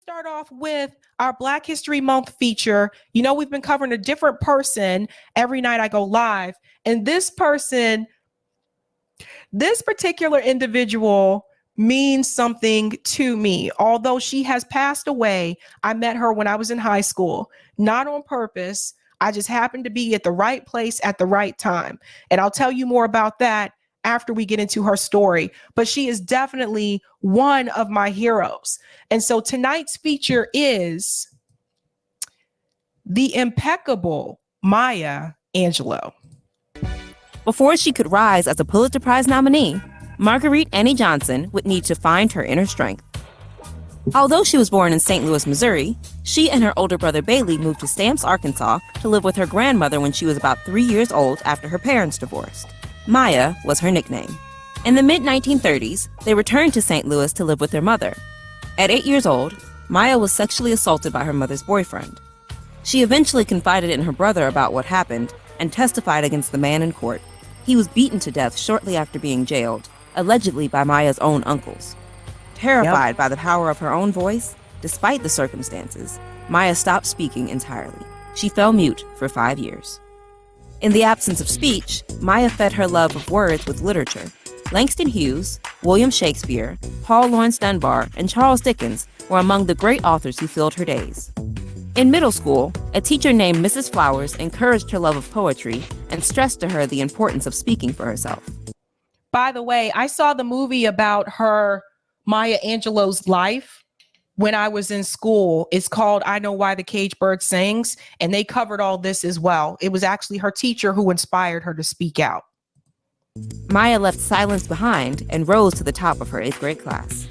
Start off with our Black History Month feature. You know, we've been covering a different person every night I go live. And this person, this particular individual means something to me. Although she has passed away, I met her when I was in high school, not on purpose. I just happened to be at the right place at the right time. And I'll tell you more about that after we get into her story. But she is definitely one of my heroes. And so tonight's feature is the impeccable Maya Angelou. Before she could rise as a Pulitzer Prize nominee, Marguerite Annie Johnson would need to find her inner strength. Although she was born in St. Louis, Missouri, she and her older brother Bailey moved to Stamps, Arkansas to live with her grandmother when she was about 3 years old after her parents divorced. Maya was her nickname. In the mid-1930s, they returned to St. Louis to live with their mother. At 8 years old, Maya was sexually assaulted by her mother's boyfriend. She eventually confided in her brother about what happened and testified against the man in court. He was beaten to death shortly after being jailed, allegedly by Maya's own uncles. Terrified by the power of her own voice, despite the circumstances, Maya stopped speaking entirely. She fell mute for 5 years. In the absence of speech, Maya fed her love of words with literature. Langston Hughes, William Shakespeare, Paul Laurence Dunbar, and Charles Dickens were among the great authors who filled her days. In middle school, a teacher named Mrs. Flowers encouraged her love of poetry and stressed to her the importance of speaking for herself. By the way, I saw the movie about her, Maya Angelou's life, when I was in school. It's called I Know Why the Caged Bird Sings, and they covered all this as well. It was actually her teacher who inspired her to speak out. Maya left silence behind and rose to the top of her 8th grade class.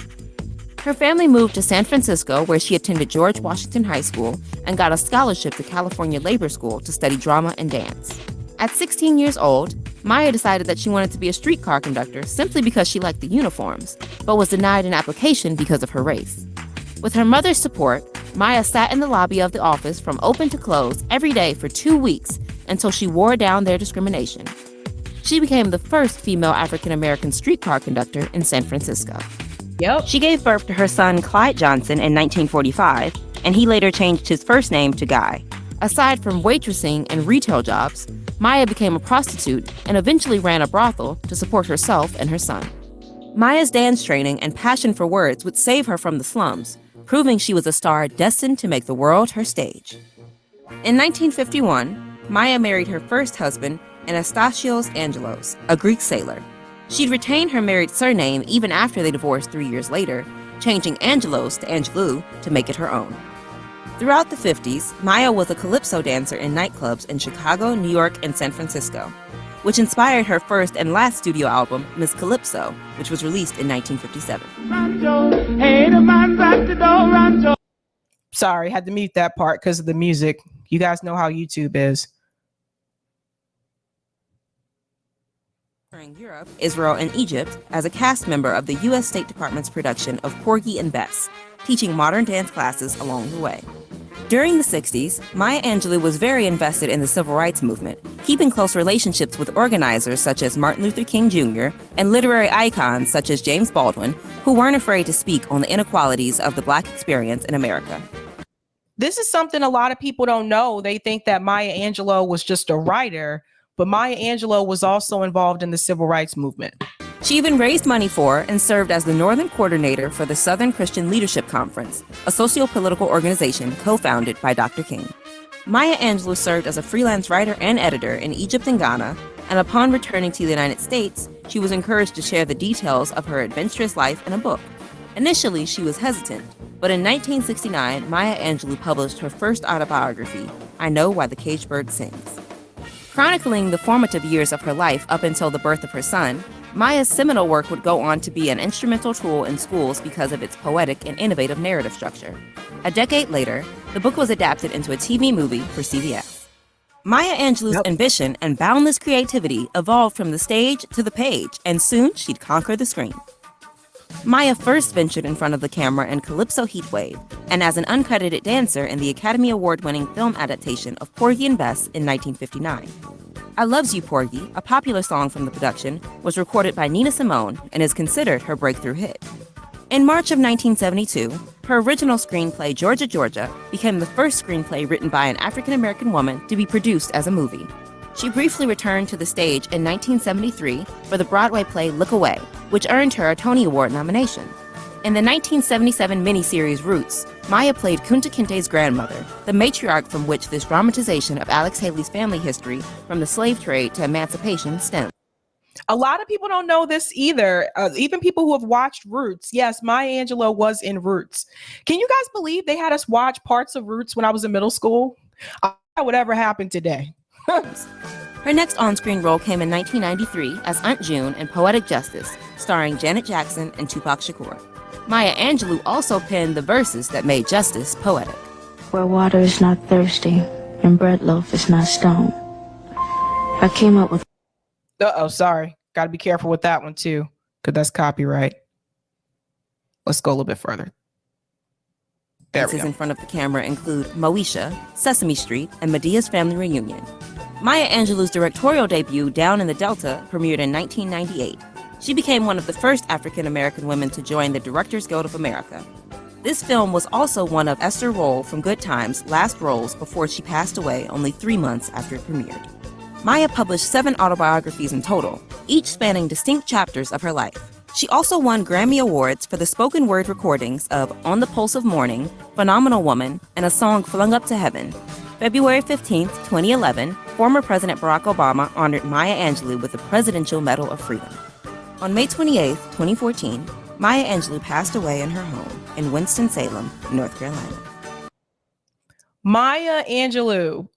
Her family moved to San Francisco, where she attended George Washington High School and got a scholarship to California Labor School to study drama and dance. At 16 years old, Maya decided that she wanted to be a streetcar conductor simply because she liked the uniforms, but was denied an application because of her race. With her mother's support, Maya sat in the lobby of the office from open to close every day for 2 weeks until she wore down their discrimination. She became the first female African-American streetcar conductor in San Francisco. She gave birth to her son Clyde Johnson in 1945, and he later changed his first name to Guy. Aside from waitressing and retail jobs, Maya became a prostitute and eventually ran a brothel to support herself and her son. Maya's dance training and passion for words would save her from the slums, proving she was a star destined to make the world her stage. In 1951, Maya married her first husband, Anastasios Angelos, a Greek sailor. She'd retained her married surname even after they divorced 3 years later, changing Angelos to Angelou to make it her own. Throughout the 50s, Maya was a calypso dancer in nightclubs in Chicago, New York, and San Francisco, which inspired her first and last studio album, Miss Calypso, which was released in 1957. Sorry, had to mute that part because of the music. You guys know how YouTube is. Europe, Israel, and Egypt as a cast member of the U.S. State Department's production of Porgy and Bess, teaching modern dance classes along the way. During the 60s, Maya Angelou was very invested in the civil rights movement, keeping close relationships with organizers such as Martin Luther King Jr. and literary icons such as James Baldwin, who weren't afraid to speak on the inequalities of the Black experience in America. This is something a lot of people don't know. They think that Maya Angelou was just a writer, but Maya Angelou was also involved in the civil rights movement. She even raised money for and served as the Northern Coordinator for the Southern Christian Leadership Conference, a socio-political organization co-founded by Dr. King. Maya Angelou served as a freelance writer and editor in Egypt and Ghana, and upon returning to the United States, she was encouraged to share the details of her adventurous life in a book. Initially, she was hesitant, but in 1969, Maya Angelou published her first autobiography, I Know Why the Caged Bird Sings. Chronicling the formative years of her life up until the birth of her son, Maya's seminal work would go on to be an instrumental tool in schools because of its poetic and innovative narrative structure. A decade later, the book was adapted into a TV movie for CBS. Maya Angelou's ambition and boundless creativity evolved from the stage to the page, and soon she'd conquer the screen. Maya first ventured in front of the camera in Calypso Heatwave, and as an uncredited dancer in the Academy Award-winning film adaptation of Porgy and Bess in 1959. I Loves You, Porgy, a popular song from the production, was recorded by Nina Simone and is considered her breakthrough hit. In March of 1972, her original screenplay, Georgia, Georgia, became the first screenplay written by an African-American woman to be produced as a movie. She briefly returned to the stage in 1973 for the Broadway play Look Away, which earned her a Tony Award nomination. In the 1977 miniseries Roots, Maya played Kunta Kinte's grandmother, the matriarch from which this dramatization of Alex Haley's family history from the slave trade to emancipation stems. A lot of people don't know this either. Even people who have watched Roots. Yes, Maya Angelou was in Roots. Can you guys believe they had us watch parts of Roots when I was in middle school? I don't know whatever happened today. Her next on-screen role came in 1993 as Aunt June in Poetic Justice, starring Janet Jackson and Tupac Shakur. Maya Angelou also penned the verses that made Justice poetic. Where water is not thirsty and bread loaf is not stone. I came up with... Uh-oh, sorry. Got to be careful with that one too, because that's copyright. Let's go a little bit further. There we Dances go. in front of the camera include Moesha, Sesame Street, and Medea's Family Reunion. Maya Angelou's directorial debut, Down in the Delta, premiered in 1998. She became one of the first African-American women to join the Directors Guild of America. This film was also one of Esther Roll from Good Times' last roles before she passed away only 3 months after it premiered. Maya published 7 autobiographies in total, each spanning distinct chapters of her life. She also won Grammy Awards for the spoken word recordings of On the Pulse of Morning, Phenomenal Woman, and a song Flung Up to Heaven. February 15, 2011, former President Barack Obama honored Maya Angelou with the Presidential Medal of Freedom. On May 28, 2014, Maya Angelou passed away in her home in Winston-Salem, North Carolina. Maya Angelou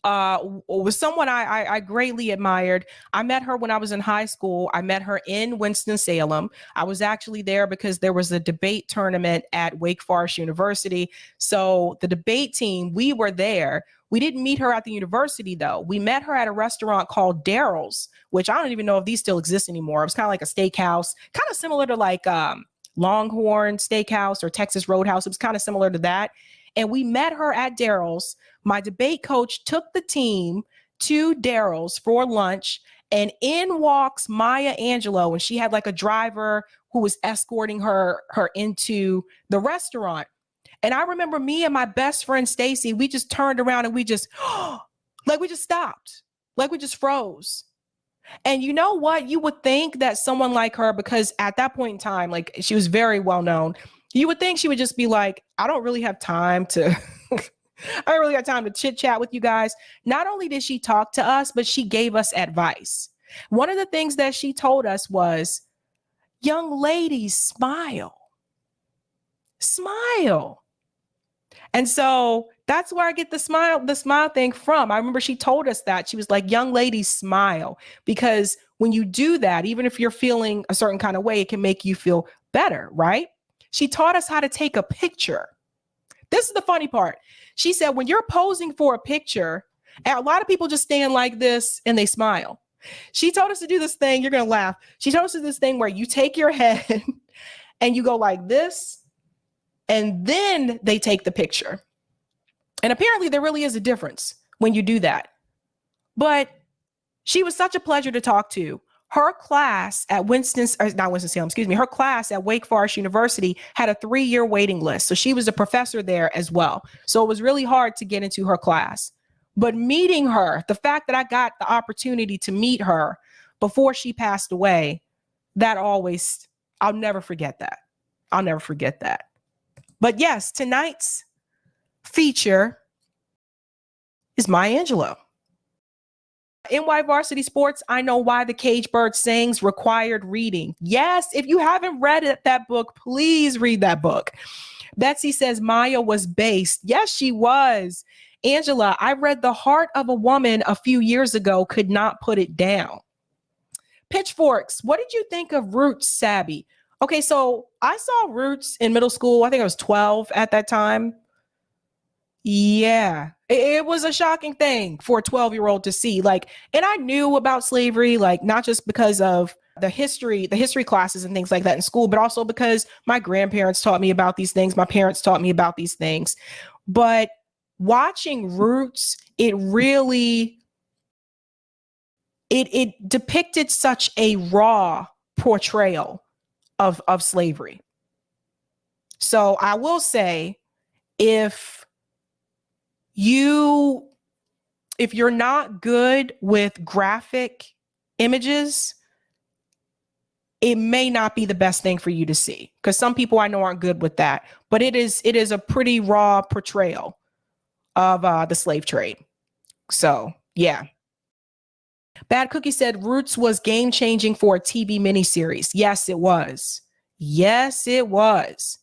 was someone I greatly admired. I met her when I was in high school. I met her in Winston-Salem. I was actually there because there was a debate tournament at Wake Forest University. So the debate team, we were there. We didn't meet her at the university, though. We met her at a restaurant called Daryl's, which I don't even know if these still exist anymore. It was kind of like a steakhouse, kind of similar to like Longhorn Steakhouse or Texas Roadhouse. It was kind of similar to that. And we met her at Daryl's. My debate coach took the team to Daryl's for lunch, and in walks Maya Angelou, and she had like a driver who was escorting her into the restaurant. And I remember me and my best friend Stacy, we just turned around and we just stopped, like we just froze. And you know what? You would think that someone like her, because at that point in time, like she was very well known, you would think she would just be like, I don't really have time to chit chat with you guys. Not only did she talk to us, but she gave us advice. One of the things that she told us was, young ladies, smile. Smile. And so that's where I get the smile thing from. I remember she told us that. She was like, young ladies, smile. Because when you do that, even if you're feeling a certain kind of way, it can make you feel better, right? She taught us how to take a picture. This is the funny part. She said, when you're posing for a picture, and a lot of people just stand like this and they smile. She told us to do this thing. You're going to laugh. She told us to do this thing where you take your head and you go like this, and then they take the picture. And apparently there really is a difference when you do that. But she was such a pleasure to talk to. Her class at her class at Wake Forest University had a 3-year waiting list. So she was a professor there as well. So it was really hard to get into her class. But meeting her, the fact that I got the opportunity to meet her before she passed away, I'll never forget that. I'll never forget that. But yes, tonight's feature is Maya Angelou. NY Varsity Sports, I Know Why the Cage Bird Sings, required reading. Yes, if you haven't read that book, please read that book. Betsy says Maya was based. Yes, she was. Angela, I read The Heart of a Woman a few years ago, could not put it down. Pitchforks, what did you think of Roots, Sabby? Okay, so I saw Roots in middle school. I think I was 12 at that time. Yeah, it was a shocking thing for a 12-year-old to see. Like, and I knew about slavery, like not just because of the history classes and things like that in school, but also because my grandparents taught me about these things. My parents taught me about these things. But watching Roots, it really, it depicted such a raw portrayal of slavery. So I will say, if you're not good with graphic images, it may not be the best thing for you to see, because some people I know aren't good with that. But it is a pretty raw portrayal of the slave trade. So yeah. Bad Cookie said Roots was game changing for a TV miniseries. Yes, it was. Yes, it was.